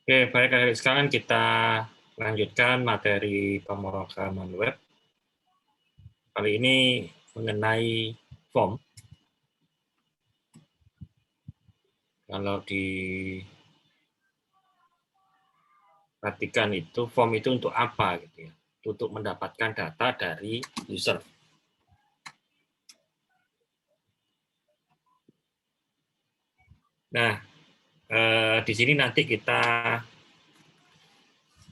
Oke, baik, sekarang kita lanjutkan materi pemrograman web. Kali ini mengenai form. Kalau diperhatikan itu, form itu untuk apa gitu ya? Untuk mendapatkan data dari user. Nah, di sini nanti kita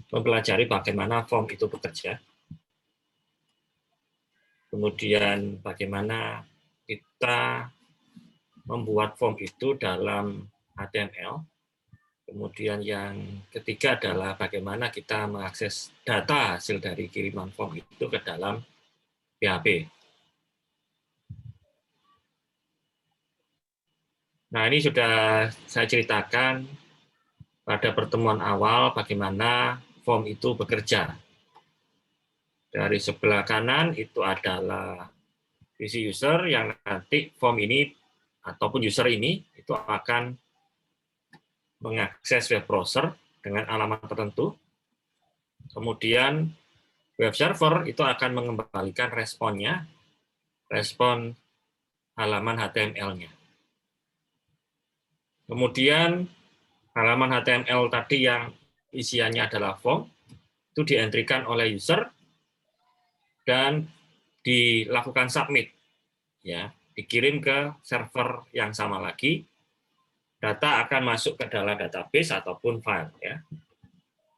mempelajari bagaimana form itu bekerja. Kemudian bagaimana kita membuat form itu dalam HTML. Kemudian yang ketiga adalah bagaimana kita mengakses data hasil dari kiriman form itu ke dalam PHP. Nah, ini sudah saya ceritakan pada pertemuan awal bagaimana form itu bekerja. Dari sebelah kanan itu adalah visi user yang nanti form ini ataupun user ini itu akan mengakses web browser dengan alamat tertentu. Kemudian web server itu akan mengembalikan responnya, respon halaman HTML-nya. Kemudian halaman HTML tadi yang isiannya adalah form, itu dientrikan oleh user dan dilakukan submit, ya, dikirim ke server yang sama lagi. Data akan masuk ke dalam database ataupun file, ya.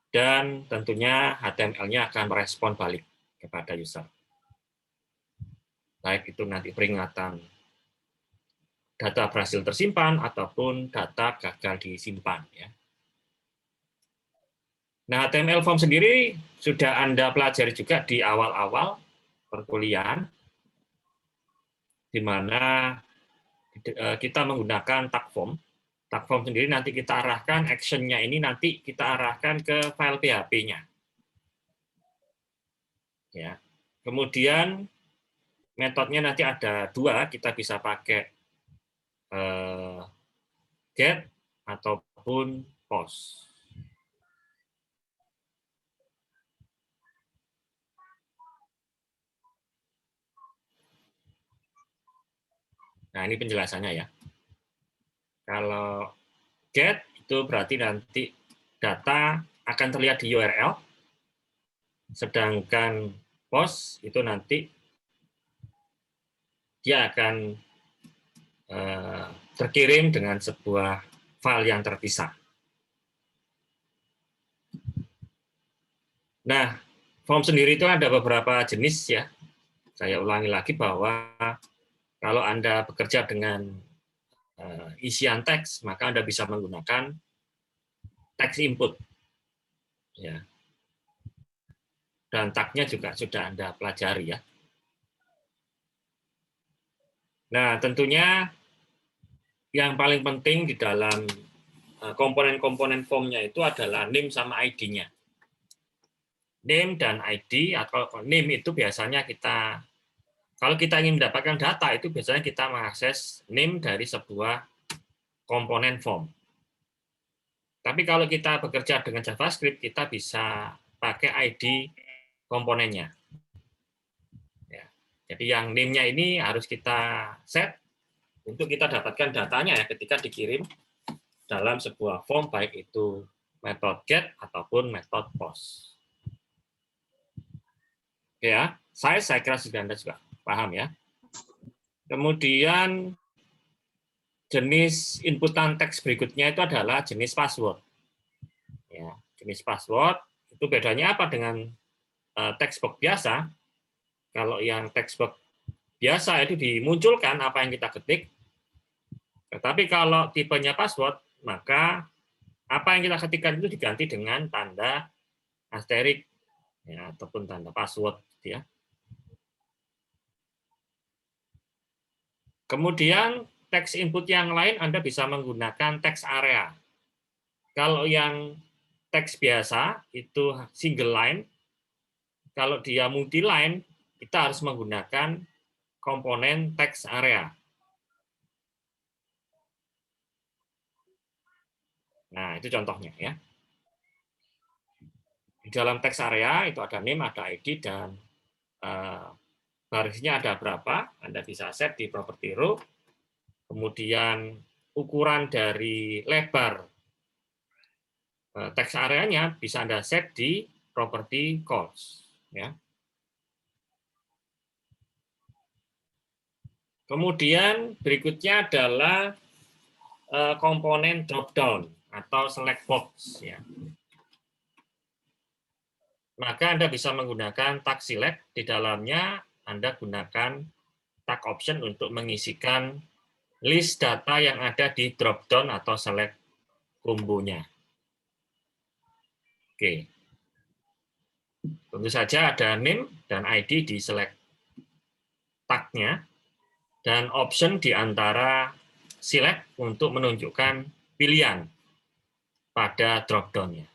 Dan tentunya HTML-nya akan merespon balik kepada user. Baik itu nanti peringatan data berhasil tersimpan ataupun data gagal disimpan, ya. Nah, HTML form sendiri sudah Anda pelajari juga di awal-awal perkuliahan, di mana kita menggunakan tag form. Tag form sendiri nanti kita arahkan, action-nya ini nanti kita arahkan ke file PHP-nya. Ya. Kemudian metodenya nanti ada dua, kita bisa pakai get ataupun post. Nah, ini penjelasannya ya. Kalau get itu berarti nanti data akan terlihat di URL, sedangkan post itu nanti dia akan terkirim dengan sebuah file yang terpisah. Nah, form sendiri itu ada beberapa jenis ya. Saya ulangi lagi bahwa kalau Anda bekerja dengan isian teks, maka Anda bisa menggunakan teks input. Ya. Dan tagnya juga sudah Anda pelajari ya. Nah, tentunya yang paling penting di dalam komponen-komponen formnya itu adalah name sama ID-nya. Name dan ID, atau name itu biasanya kalau kita ingin mendapatkan data itu biasanya kita mengakses name dari sebuah komponen form. Tapi kalau kita bekerja dengan JavaScript, kita bisa pakai ID komponennya. Ya. Jadi yang name-nya ini harus kita set untuk kita dapatkan datanya ya ketika dikirim dalam sebuah form, baik itu metode get ataupun metode post. Oke ya, saya kira sudah Anda juga paham ya. Kemudian jenis inputan teks berikutnya itu adalah jenis password. Ya, jenis password itu bedanya apa dengan text box biasa? Kalau yang text box biasa itu dimunculkan apa yang kita ketik, tetapi kalau tipenya password, maka apa yang kita ketikkan itu diganti dengan tanda asterik ya, ataupun tanda password ya. Kemudian teks input yang lain Anda bisa menggunakan teks area. Kalau yang teks biasa itu single line, kalau dia multi line kita harus menggunakan komponen teks area. Nah, itu contohnya ya. Di dalam teks area itu ada name, ada ID, dan barisnya ada berapa. Anda bisa set di property row. Kemudian ukuran dari lebar teks areanya bisa Anda set di property calls. Ya. Kemudian berikutnya adalah komponen drop down atau select box. Ya. Maka Anda bisa menggunakan tag select, di dalamnya Anda gunakan tag option untuk mengisikan list data yang ada di drop down atau select combo-nya. Oke. Tentu saja ada name dan ID di select tag-nya, dan option di antara select untuk menunjukkan pilihan pada drop down-nya.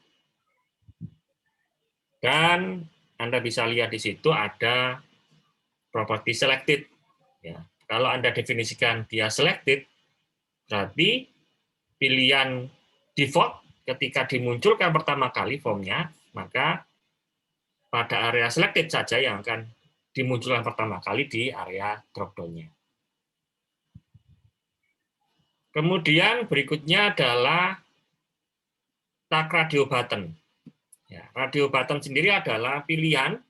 Dan Anda bisa lihat di situ ada property selected. Ya. Kalau Anda definisikan dia selected, berarti pilihan default ketika dimunculkan pertama kali formnya, maka pada area selected saja yang akan dimunculkan pertama kali di area drop-down-nya. Kemudian berikutnya adalah tag radio button. Ya, radio button sendiri adalah pilihan,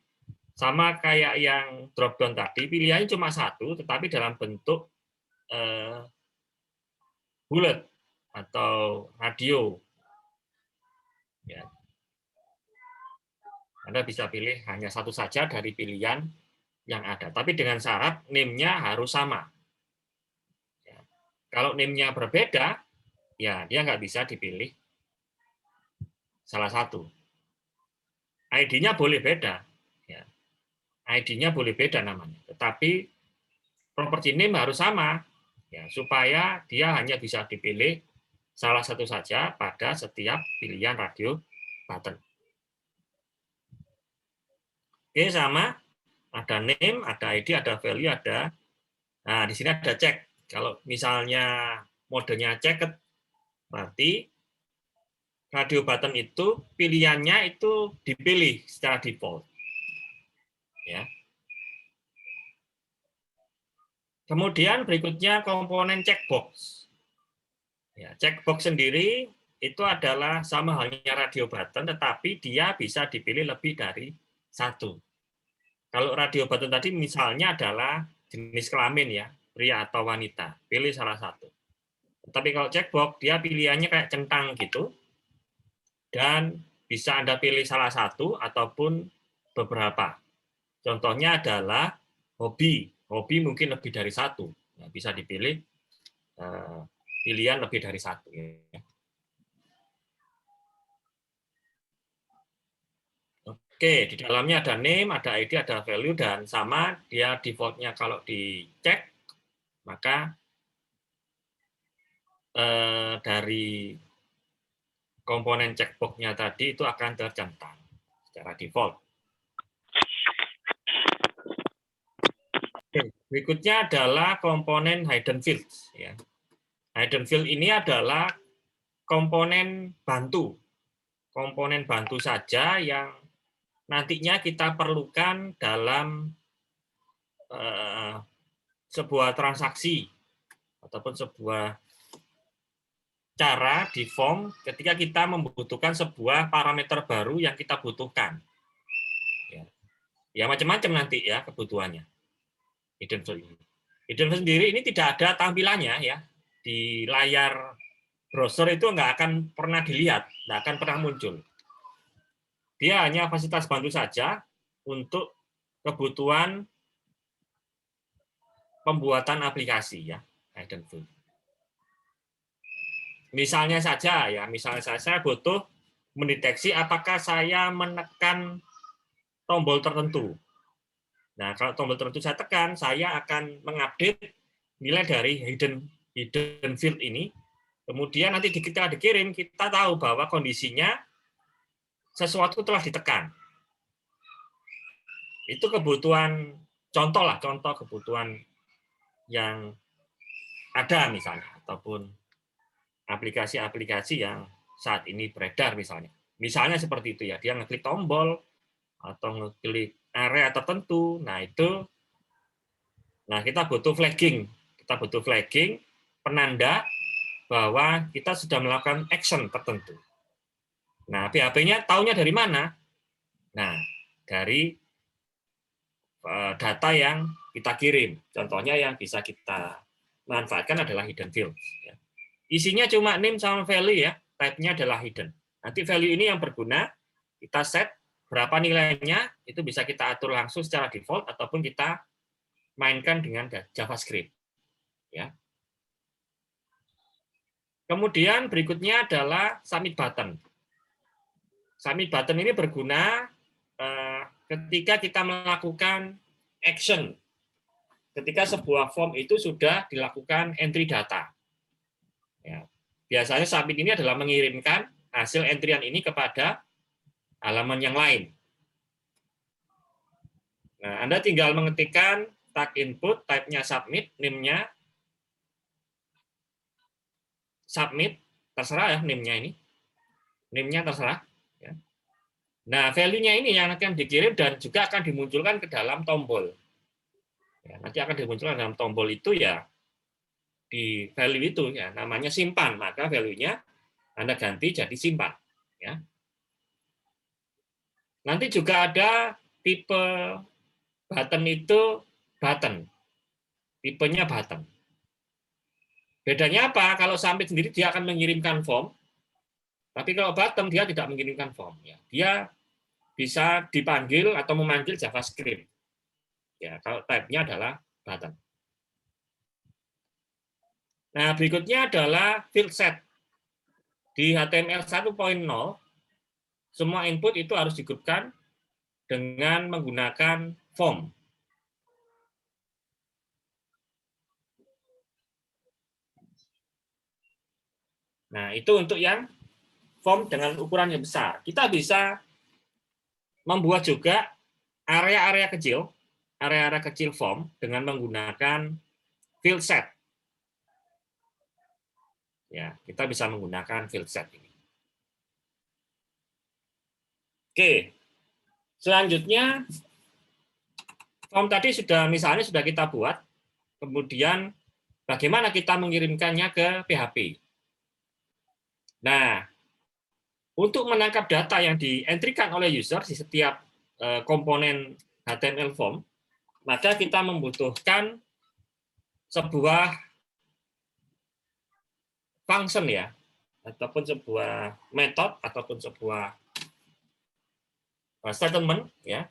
sama kayak yang drop down tadi, pilihannya cuma satu, tetapi dalam bentuk bulat atau radio. Ya. Anda bisa pilih hanya satu saja dari pilihan yang ada, tapi dengan syarat name-nya harus sama. Ya. Kalau name-nya berbeda, ya dia nggak bisa dipilih salah satu. ID-nya boleh beda. Ya. ID-nya boleh beda namanya, tetapi property name harus sama, ya, supaya dia hanya bisa dipilih salah satu saja pada setiap pilihan radio button. Oke, sama. Ada name, ada ID, ada value, ada. Nah, di sini ada check. Kalau misalnya modenya checked, berarti radio button itu pilihannya itu dipilih secara default. Ya. Kemudian berikutnya komponen checkbox. Ya, checkbox sendiri itu adalah sama halnya radio button, tetapi dia bisa dipilih lebih dari satu. Kalau radio button tadi misalnya adalah jenis kelamin ya, pria atau wanita, pilih salah satu. Tapi kalau checkbox, dia pilihannya kayak centang gitu, dan bisa Anda pilih salah satu ataupun beberapa. Contohnya adalah hobi. Hobi mungkin lebih dari satu. Nah, bisa dipilih pilihan lebih dari satu. Ya. Oke, di dalamnya ada name, ada ID, ada value, dan sama dia defaultnya kalau dicek, maka dari komponen checkbox-nya tadi itu akan tercentang secara default. Oke, berikutnya adalah komponen hidden fields. Ya. Hidden field ini adalah komponen bantu. Komponen bantu saja yang nantinya kita perlukan dalam sebuah transaksi ataupun sebuah cara di form ketika kita membutuhkan sebuah parameter baru yang kita butuhkan. Ya macam-macam nanti ya kebutuhannya. Hidden field ini. Hidden field sendiri ini tidak ada tampilannya ya. Di layar browser itu nggak akan pernah dilihat, nggak akan pernah muncul. Dia hanya fasilitas bantu saja untuk kebutuhan pembuatan aplikasi ya, hidden field. Misalnya saja ya, misalnya saya butuh mendeteksi apakah saya menekan tombol tertentu. Nah, kalau tombol tertentu saya tekan, saya akan mengupdate nilai dari hidden field ini. Kemudian nanti kita dikirim, kita tahu bahwa kondisinya sesuatu telah ditekan. Itu kebutuhan contoh lah, contoh kebutuhan yang ada misalnya, ataupun aplikasi-aplikasi yang saat ini beredar misalnya. Misalnya seperti itu ya, dia ngeklik tombol atau ngeklik area tertentu. Nah, itu kita butuh flagging. Kita butuh flagging penanda bahwa kita sudah melakukan action tertentu. Nah, PHP-nya taunya dari mana? Nah, dari data yang kita kirim. Contohnya yang bisa kita manfaatkan adalah hidden field. Isinya cuma name sama value ya, type-nya adalah hidden. Nanti value ini yang berguna, kita set berapa nilainya, itu bisa kita atur langsung secara default, ataupun kita mainkan dengan JavaScript. Ya. Kemudian berikutnya adalah submit button. Submit button ini berguna ketika kita melakukan action. Ketika sebuah form itu sudah dilakukan entry data. Ya. Biasanya submit ini adalah mengirimkan hasil entrian ini kepada halaman yang lain. Nah, Anda tinggal mengetikkan tag input, type-nya submit, name-nya submit, terserah ya name-nya ini. Name-nya terserah. Ya. Nah, value-nya ini yang akan dikirim dan juga akan dimunculkan ke dalam tombol. Ya, nanti akan dimunculkan dalam tombol itu ya di value itu ya namanya simpan, maka value-nya Anda ganti jadi simpan. Ya. Nanti juga ada tipe button itu button. Tipenya button. Bedanya apa? Kalau submit sendiri dia akan mengirimkan form, tapi kalau button dia tidak mengirimkan form. Ya. Dia bisa dipanggil atau memanggil JavaScript. Ya, kalau type-nya adalah button. Nah, berikutnya adalah field set. Di HTML 1.0, semua input itu harus digrupkan dengan menggunakan form. Nah, itu untuk yang form dengan ukuran yang besar. Kita bisa membuat juga area-area kecil form dengan menggunakan field set. Ya, kita bisa menggunakan field set ini. Oke. Selanjutnya form tadi misalnya sudah kita buat. Kemudian bagaimana kita mengirimkannya ke PHP? Nah, untuk menangkap data yang dientrikan oleh user di setiap komponen HTML form, maka kita membutuhkan sebuah function ya, ataupun sebuah metode, ataupun sebuah statement ya.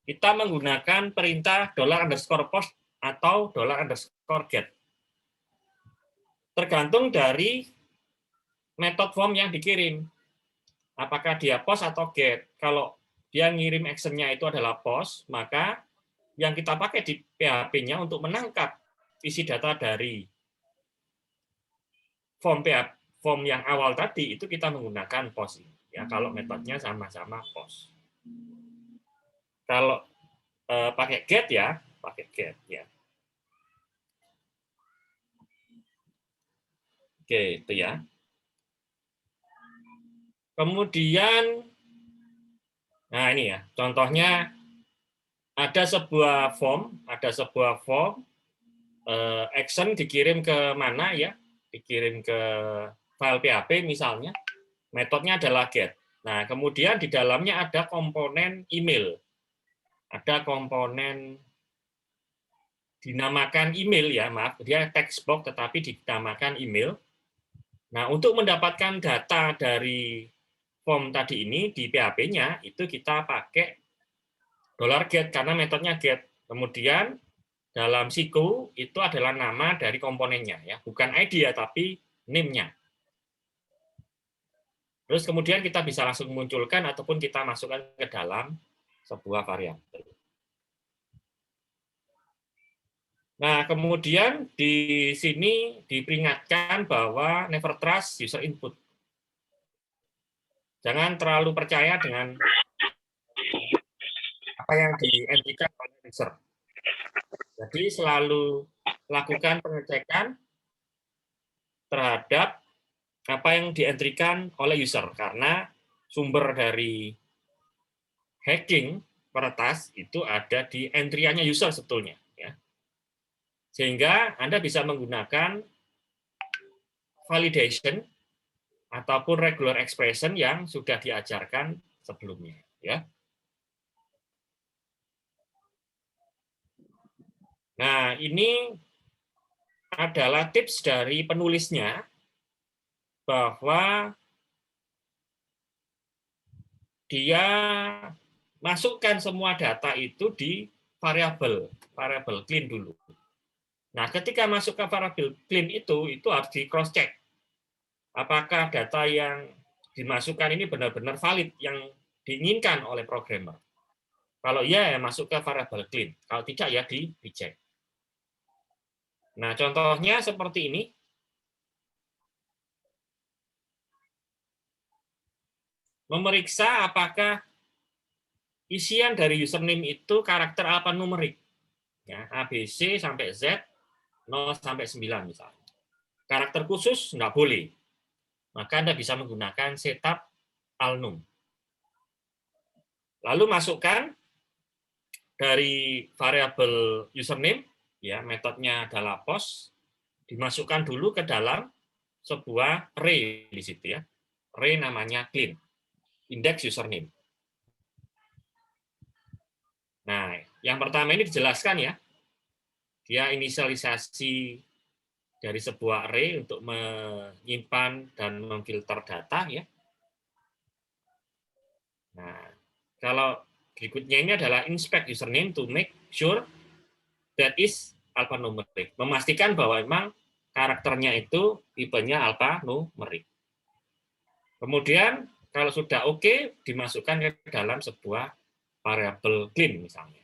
Kita menggunakan perintah $_post atau $_get. Tergantung dari metode form yang dikirim. Apakah dia post atau get. Kalau dia ngirim action-nya itu adalah post, maka yang kita pakai di PHP-nya untuk menangkap isi data dari form yang awal tadi, itu kita menggunakan post. Ya, kalau metodenya sama-sama post. Kalau pakai get ya, pakai get ya. Oke, itu ya. Kemudian, nah ini ya, contohnya ada sebuah form action dikirim ke mana ya, dikirim ke file PHP misalnya, metodenya adalah get. Nah, kemudian di dalamnya ada komponen email, ada komponen dinamakan email ya, maaf, dia text box tetapi dinamakan email. Nah, untuk mendapatkan data dari form tadi ini di PHP-nya, itu kita pakai $get karena metodenya get. Kemudian dalam siku itu adalah nama dari komponennya ya, bukan ID ya, tapi name-nya. Terus kemudian kita bisa langsung munculkan ataupun kita masukkan ke dalam sebuah variabel. Nah, kemudian di sini diperingatkan bahwa never trust user input. Jangan terlalu percaya dengan apa yang dientrikan oleh user. Jadi selalu lakukan pengecekan terhadap apa yang dientrikan oleh user, karena sumber dari hacking peretas itu ada di entry-nya user sebetulnya, ya. Sehingga Anda bisa menggunakan validation ataupun regular expression yang sudah diajarkan sebelumnya, ya. Nah, ini adalah tips dari penulisnya bahwa dia masukkan semua data itu di variabel clean dulu. Nah, ketika masuk ke variabel clean itu harus di cross check. Apakah data yang dimasukkan ini benar-benar valid yang diinginkan oleh programmer. Kalau iya ya masuk ke variabel clean. Kalau tidak ya dicek. Nah, contohnya seperti ini. Memeriksa apakah isian dari username itu karakter alfanumerik. Ya, A, B, C sampai Z, 0 sampai 9 misalnya. Karakter khusus nggak boleh. Maka Anda bisa menggunakan setup alnum. Lalu masukkan dari variabel username, ya metodenya adalah post, dimasukkan dulu ke dalam sebuah array di situ ya. Array namanya clean, index username. Nah, yang pertama ini dijelaskan ya. Dia inisialisasi dari sebuah array untuk menyimpan dan memfilter data ya. Nah, kalau berikutnya ini adalah inspect username to make sure that is alphanumeric. Memastikan bahwa memang karakternya itu tipenya alphanumeric. Kemudian kalau sudah oke, dimasukkan ke dalam sebuah variabel clean misalnya.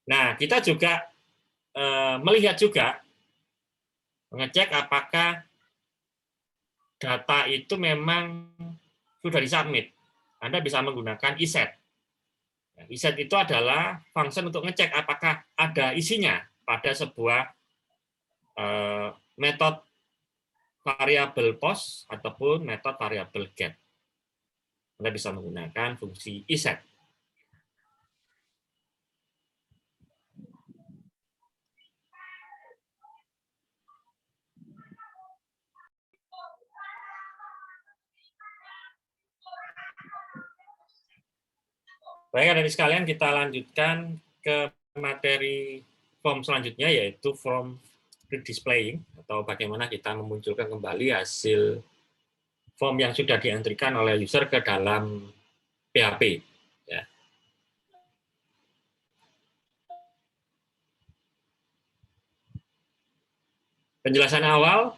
Nah, kita juga melihat juga, mengecek apakah data itu memang sudah disubmit. Anda bisa menggunakan iset. Iset itu adalah function untuk ngecek apakah ada isinya pada sebuah metode variabel post ataupun metode variabel get. Anda bisa menggunakan fungsi iset. Baik, adik sekalian, kita lanjutkan ke materi form selanjutnya, yaitu form displaying, atau bagaimana kita memunculkan kembali hasil form yang sudah dientrikan oleh user ke dalam PHP. Ya. Penjelasan awal,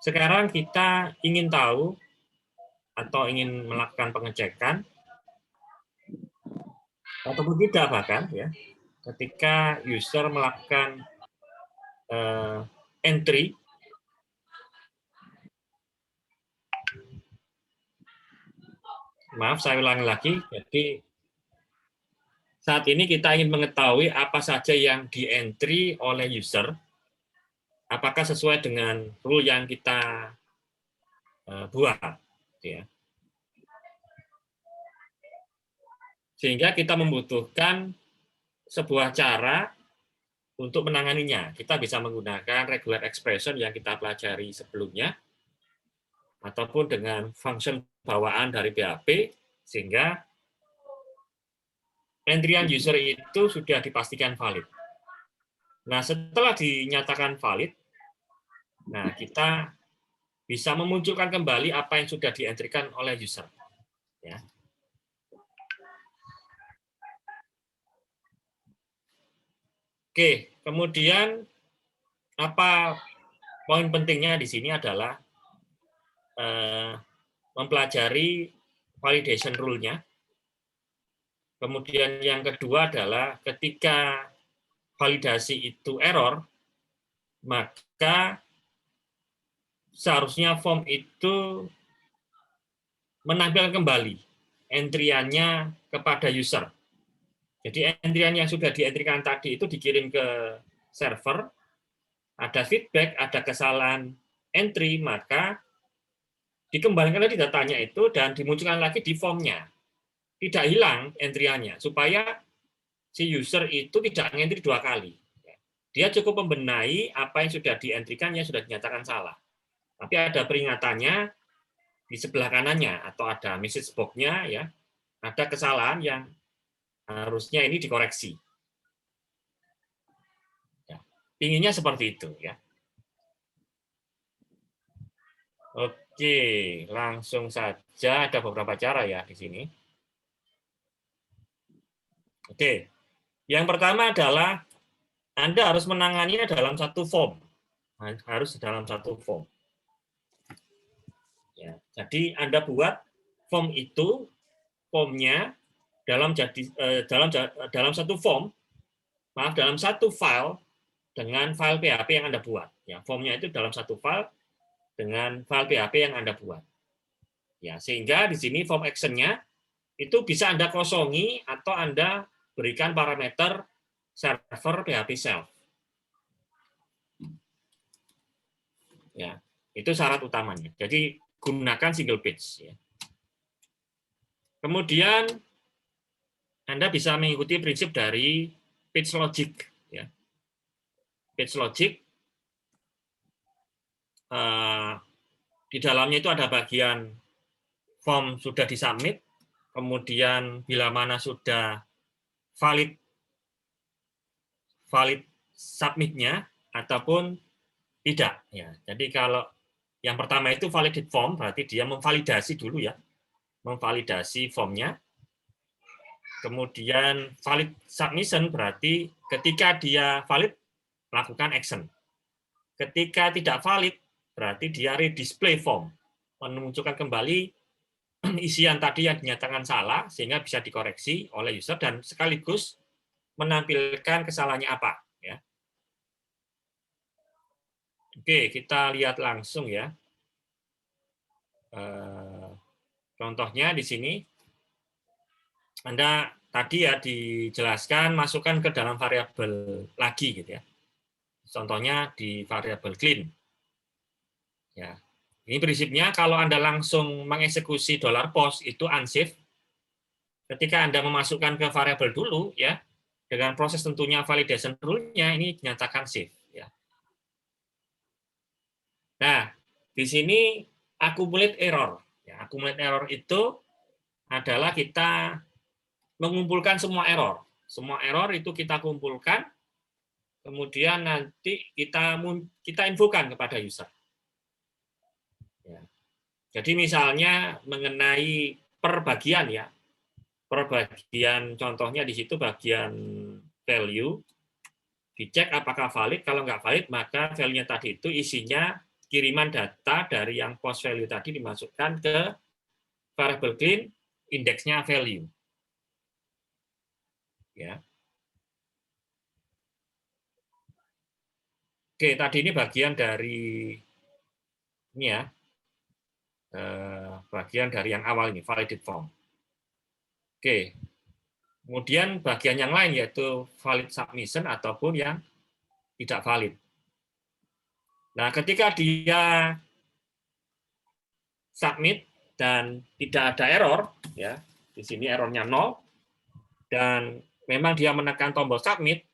sekarang kita ingin tahu atau ingin melakukan pengecekan, ataupun tidak bahkan, ya, ketika user melakukan entry, maaf saya ulangi lagi, jadi saat ini kita ingin mengetahui apa saja yang di-entry oleh user, apakah sesuai dengan rule yang kita buat. Ya. Sehingga kita membutuhkan sebuah cara untuk menanganinya. Kita bisa menggunakan regular expression yang kita pelajari sebelumnya, ataupun dengan function bawaan dari PHP, sehingga entry user itu sudah dipastikan valid. Nah, setelah dinyatakan valid, nah kita bisa memunculkan kembali apa yang sudah dientrikan oleh user. Ya. Oke, kemudian apa poin pentingnya di sini adalah mempelajari validation rule-nya. Kemudian yang kedua adalah ketika validasi itu error, maka seharusnya form itu menampilkan kembali entry-nya kepada user. Jadi entry yang sudah dientrikan tadi itu dikirim ke server, ada feedback, ada kesalahan entry, maka dikembalikan lagi datanya itu dan dimunculkan lagi di formnya. Tidak hilang entry-nya, supaya si user itu tidak ngentri 2 kali. Dia cukup membenahi apa yang sudah dientrikannya, sudah dinyatakan salah. Tapi ada peringatannya di sebelah kanannya, atau ada message box-nya, ya, ada kesalahan yang harusnya ini dikoreksi. Ya, inginnya seperti itu, ya. Oke, langsung saja, ada beberapa cara ya di sini. Oke, yang pertama adalah Anda harus menanganinya dalam satu form. Harus dalam satu form. Ya, jadi Anda buat form itu, formnya dalam satu form, dalam satu file dengan file PHP yang Anda buat. Ya, formnya itu dalam satu file dengan file PHP yang Anda buat. Ya, sehingga di sini form action-nya itu bisa Anda kosongi atau Anda berikan parameter server PHP self. Ya, itu syarat utamanya. Jadi gunakan single page. Ya. Kemudian Anda bisa mengikuti prinsip dari page logic. Ya. Page logic di dalamnya itu ada bagian form sudah disubmit, kemudian bila mana sudah valid submitnya ataupun tidak. Ya. Jadi kalau yang pertama itu validate form, berarti dia memvalidasi dulu ya, memvalidasi formnya. Kemudian valid submission berarti ketika dia valid, lakukan action. Ketika tidak valid, berarti dia redisplay form, menunjukkan kembali isian tadi yang dinyatakan salah, sehingga bisa dikoreksi oleh user dan sekaligus menampilkan kesalahannya apa. Ya. Oke, kita lihat langsung ya. Contohnya di sini, Anda tadi ya dijelaskan masukkan ke dalam variabel lagi gitu ya. Contohnya di variabel clean. Ya. Ini prinsipnya kalau Anda langsung mengeksekusi $post itu unsafe. Ketika Anda memasukkan ke variabel dulu ya, dengan proses tentunya validation rule-nya ini dinyatakan safe ya. Nah, di sini accumulate error. Ya, accumulate error itu adalah kita mengumpulkan semua error. Semua error itu kita kumpulkan, kemudian nanti kita infokan kepada user. Ya. Jadi misalnya mengenai perbagian ya, perbagian contohnya di situ bagian value, dicek apakah valid, kalau nggak valid maka value-nya tadi itu isinya kiriman data dari yang post value tadi dimasukkan ke variable clean, indeksnya value. Ya. Oke, tadi ini bagian dari ini ya, bagian dari yang awal ini, validate form. Oke, kemudian bagian yang lain yaitu valid submission ataupun yang tidak valid. Nah, ketika dia submit dan tidak ada error, ya di sini errornya 0, dan memang dia menekan tombol submit,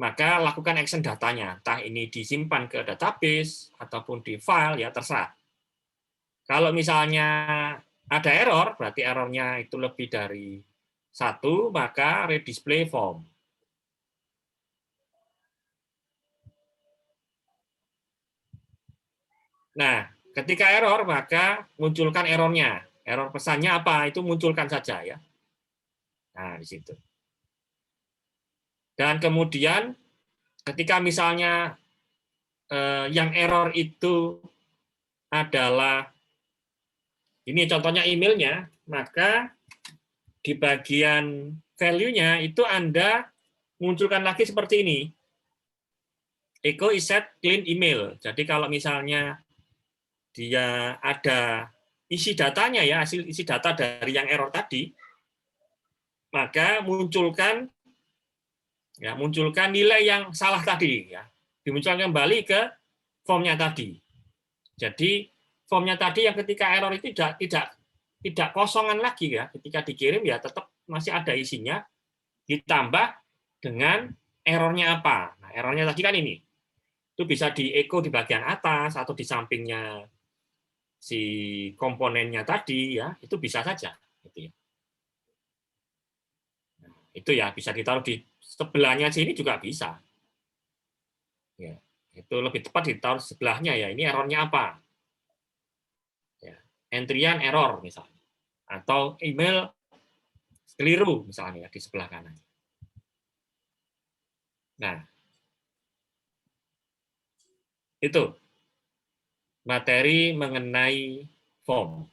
maka lakukan action datanya, entah ini disimpan ke database ataupun di file, ya terserah. Kalau misalnya ada error, berarti errornya itu lebih dari 1, maka redisplay form. Nah, ketika error, maka munculkan errornya. Error pesannya apa, itu munculkan saja ya. Nah, di situ. Dan kemudian ketika misalnya yang error itu adalah, ini contohnya emailnya, maka di bagian value-nya itu Anda munculkan lagi seperti ini. Echo is set clean email. Jadi kalau misalnya dia ada isi datanya ya, hasil isi data dari yang error tadi, maka munculkan Ya, munculkan nilai yang salah tadi, ya. Dimunculkan kembali ke formnya tadi. Jadi formnya tadi yang ketika error itu tidak kosongan lagi, ya. Ketika dikirim ya tetap masih ada isinya, ditambah dengan errornya apa. Nah, errornya tadi kan ini. Itu bisa di echo di bagian atas atau di sampingnya si komponennya tadi, ya. Itu bisa saja, gitu ya. Nah, itu ya bisa ditaruh di sebelahnya sini juga bisa. Ya, itu lebih tepat ditaruh sebelahnya, ya. Ini errornya apa? Ya, entryan error misalnya, atau email keliru misalnya, ya, di sebelah kanan. Nah, itu materi mengenai form.